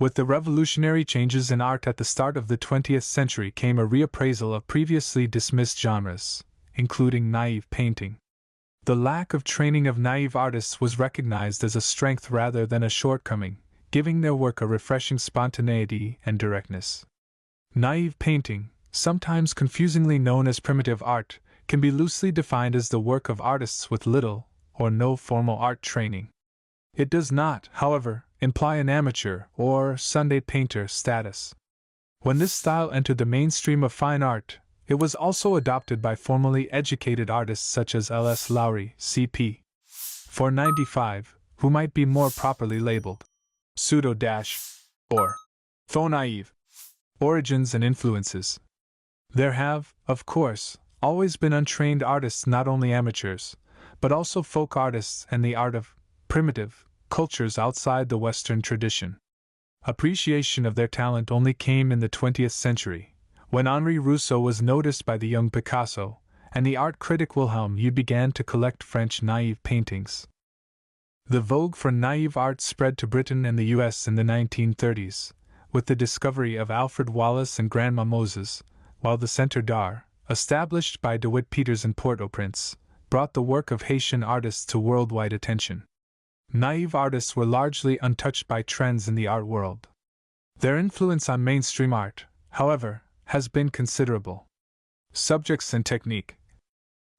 With the revolutionary changes in art at the start of the 20th century came a reappraisal of previously dismissed genres, including naive painting. The lack of training of naive artists was recognized as a strength rather than a shortcoming, giving their work a refreshing spontaneity and directness. Naive painting, sometimes confusingly known as primitive art, can be loosely defined as the work of artists with little or no formal art training. It does not, however, imply an amateur or Sunday painter status. When this style entered the mainstream of fine art, it was also adopted by formally educated artists such as LS Lowry, CP. 495, who might be more properly labeled pseudo- or fauxnaive. Origins and influences. There have, of course, always been untrained artists, not only amateurs, but also folk artists and the art of primitive cultures outside the Western tradition. Appreciation of their talent only came in the 20th century, when Henri Rousseau was noticed by the young Picasso, and the art critic Wilhelm Uhde began to collect French naive paintings. The vogue for naive art spread to Britain and the US in the 1930s, with the discovery of Alfred Wallis and Grandma Moses, while the Centre d'Art, established by DeWitt Peters in Port-au-Prince, brought the work of Haitian artists to worldwide attention. Naive artists were largely untouched by trends in the art world. Their influence on mainstream art, however, has been considerable. Subjects and technique.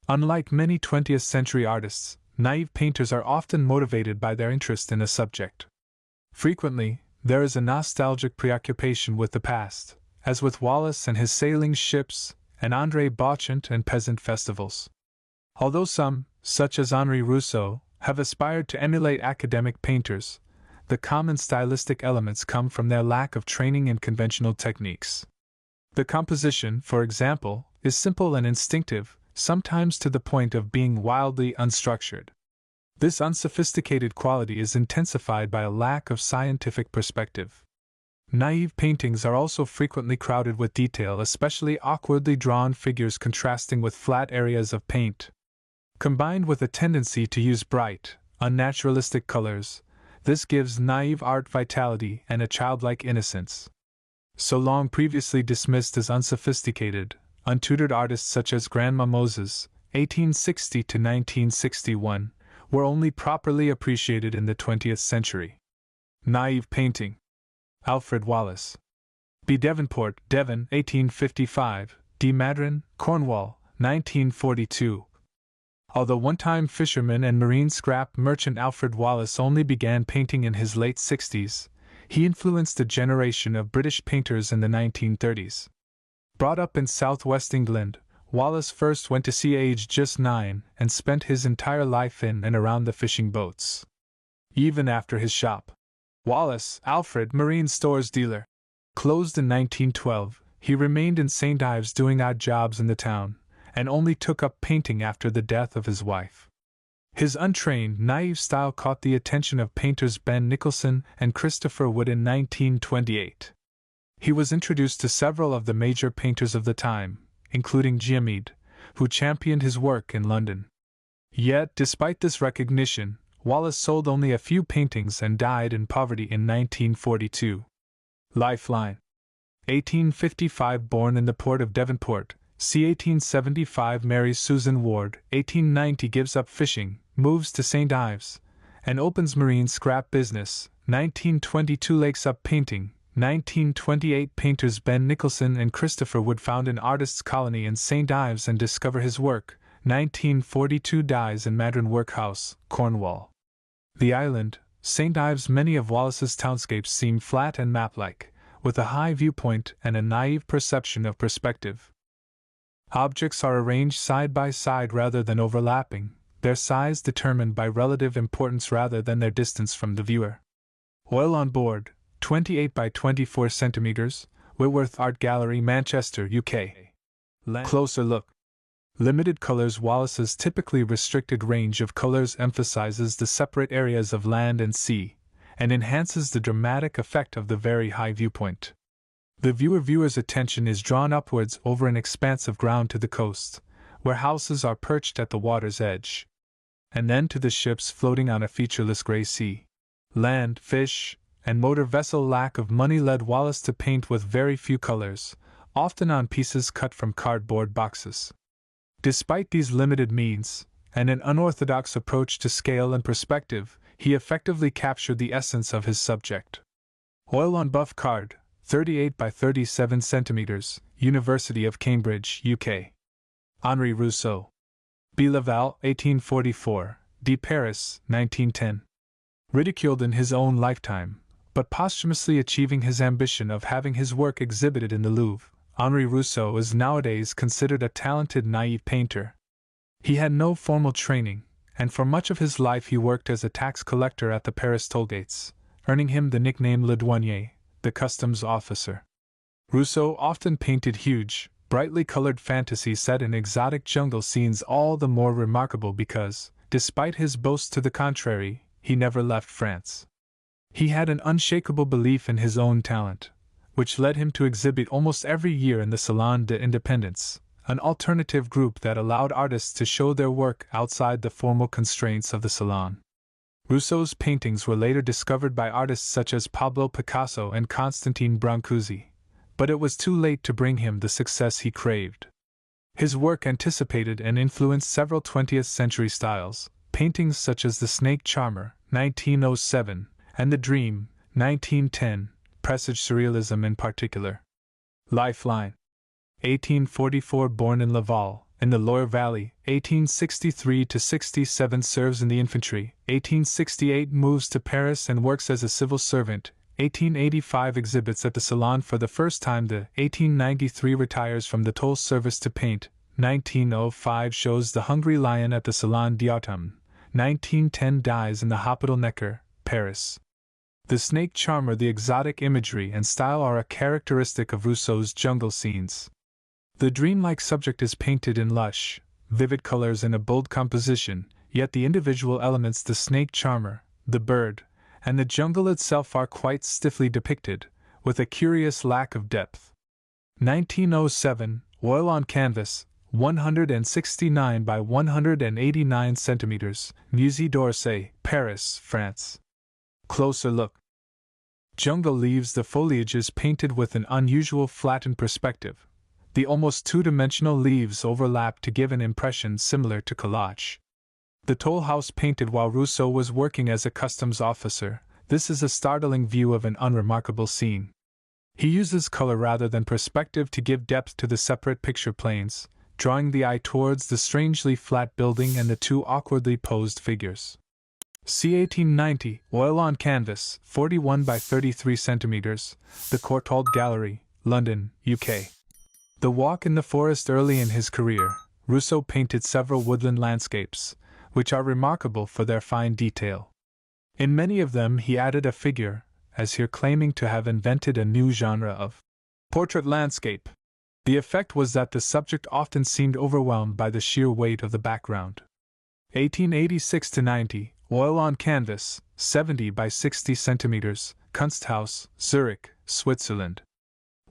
Unlike many 20th century artists, naive painters are often motivated by their interest in a subject. Frequently, there is a nostalgic preoccupation with the past, as with Wallis and his sailing ships, and André Beauchamp and peasant festivals. Although some, such as Henri Rousseau, have aspired to emulate academic painters, the common stylistic elements come from their lack of training in conventional techniques. The composition, for example, is simple and instinctive, sometimes to the point of being wildly unstructured. This unsophisticated quality is intensified by a lack of scientific perspective. Naive paintings are also frequently crowded with detail, especially awkwardly drawn figures contrasting with flat areas of paint. Combined with a tendency to use bright, unnaturalistic colors, this gives naive art vitality and a childlike innocence. So long previously dismissed as unsophisticated, untutored artists such as Grandma Moses, 1860 to 1961, were only properly appreciated in the 20th century. Naive painting. Alfred Wallis. B. Devonport, Devon, 1855, D. Madron, Cornwall, 1942. Although one-time fisherman and marine scrap merchant Alfred Wallis only began painting in his late 60s, he influenced a generation of British painters in the 1930s. Brought up in southwest England, Wallis first went to sea aged just 9 and spent his entire life in and around the fishing boats. Even after his shop, Wallis, Alfred, marine stores dealer, closed in 1912, he remained in St. Ives doing odd jobs in the town, and only took up painting after the death of his wife. His untrained, naive style caught the attention of painters Ben Nicholson and Christopher Wood in 1928. He was introduced to several of the major painters of the time, including Giamede, who championed his work in London. Yet, despite this recognition, Wallis sold only a few paintings and died in poverty in 1942. Lifeline. 1855 born in the port of Devonport, c. 1875 marries Susan Ward, 1890 gives up fishing, moves to St. Ives, and opens marine scrap business, 1922 lakes up painting, 1928 painters Ben Nicholson and Christopher Wood found an artists' colony in St. Ives and discover his work, 1942 dies in Madron Workhouse, Cornwall. The island, St. Ives. Many of Wallis's townscapes seem flat and map-like, with a high viewpoint and a naive perception of perspective. Objects are arranged side by side rather than overlapping, their size determined by relative importance rather than their distance from the viewer. Oil on board, 28 by 24 centimeters, Whitworth Art Gallery, Manchester, UK. Closer look. Limited colors. Wallis's typically restricted range of colors emphasizes the separate areas of land and sea, and enhances the dramatic effect of the very high viewpoint. The viewer's attention is drawn upwards over an expanse of ground to the coast, where houses are perched at the water's edge, and then to the ships floating on a featureless gray sea. Land, fish, and motor vessel lack of money led Wallis to paint with very few colors, often on pieces cut from cardboard boxes. Despite these limited means, and an unorthodox approach to scale and perspective, he effectively captured the essence of his subject. Oil on buff card, 38 by 37 centimeters, University of Cambridge, UK. Henri Rousseau. B. Laval, 1844, D. Paris, 1910. Ridiculed in his own lifetime, but posthumously achieving his ambition of having his work exhibited in the Louvre, Henri Rousseau is nowadays considered a talented naive painter. He had no formal training, and for much of his life he worked as a tax collector at the Paris tollgates, earning him the nickname Le Douanier, the customs officer. Rousseau often painted huge, brightly colored fantasies set in exotic jungle scenes, all the more remarkable because, despite his boasts to the contrary, he never left France. He had an unshakable belief in his own talent, which led him to exhibit almost every year in the Salon de l'Indépendance, an alternative group that allowed artists to show their work outside the formal constraints of the Salon. Rousseau's paintings were later discovered by artists such as Pablo Picasso and Constantine Brancusi, but it was too late to bring him the success he craved. His work anticipated and influenced several 20th century styles, paintings such as The Snake Charmer, 1907, and The Dream, 1910, presaged surrealism in particular. Lifeline. 1844, born in Laval, in the Loire Valley, 1863–67, serves in the infantry, 1868 moves to Paris and works as a civil servant, 1885 exhibits at the Salon for the first time, 1893 retires from the toll service to paint, 1905 shows The Hungry Lion at the Salon d'Automne, 1910 dies in the Hôpital Necker, Paris. The Snake Charmer, the exotic imagery and style are a characteristic of Rousseau's jungle scenes. The dreamlike subject is painted in lush, vivid colors and a bold composition, yet the individual elements, the snake charmer, the bird, and the jungle itself are quite stiffly depicted, with a curious lack of depth. 1907, oil on canvas, 169 by 189 centimeters, Musée d'Orsay, Paris, France. Closer look. Jungle leaves, the foliage is painted with an unusual flattened perspective. The almost two-dimensional leaves overlap to give an impression similar to collage. The toll house painted while Rousseau was working as a customs officer. This is a startling view of an unremarkable scene. He uses color rather than perspective to give depth to the separate picture planes, drawing the eye towards the strangely flat building and the two awkwardly posed figures. C. 1890, oil on canvas, 41 by 33 centimeters, the Courtauld Gallery, London, UK. The Walk in the Forest. Early in his career, Rousseau painted several woodland landscapes, which are remarkable for their fine detail. In many of them he added a figure, as here claiming to have invented a new genre of portrait landscape. The effect was that the subject often seemed overwhelmed by the sheer weight of the background. 1886–90, oil on canvas, 70 by 60 centimeters, Kunsthaus, Zurich, Switzerland.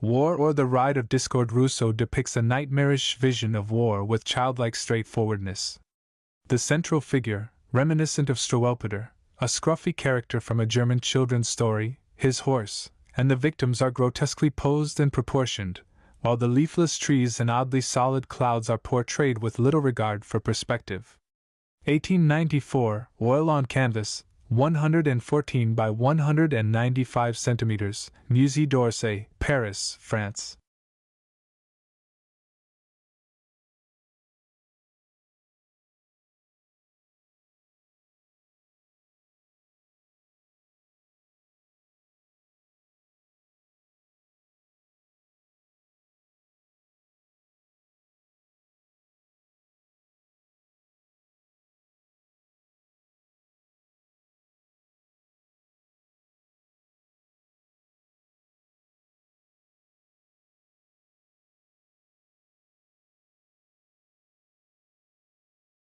War or the Ride of Discord. Rousseau depicts a nightmarish vision of war with childlike straightforwardness. The central figure, reminiscent of Struwwelpeter, a scruffy character from a German children's story, his horse, and the victims are grotesquely posed and proportioned, while the leafless trees and oddly solid clouds are portrayed with little regard for perspective. 1894, oil on canvas, 114 by 195 centimeters, Musée d'Orsay, Paris, France.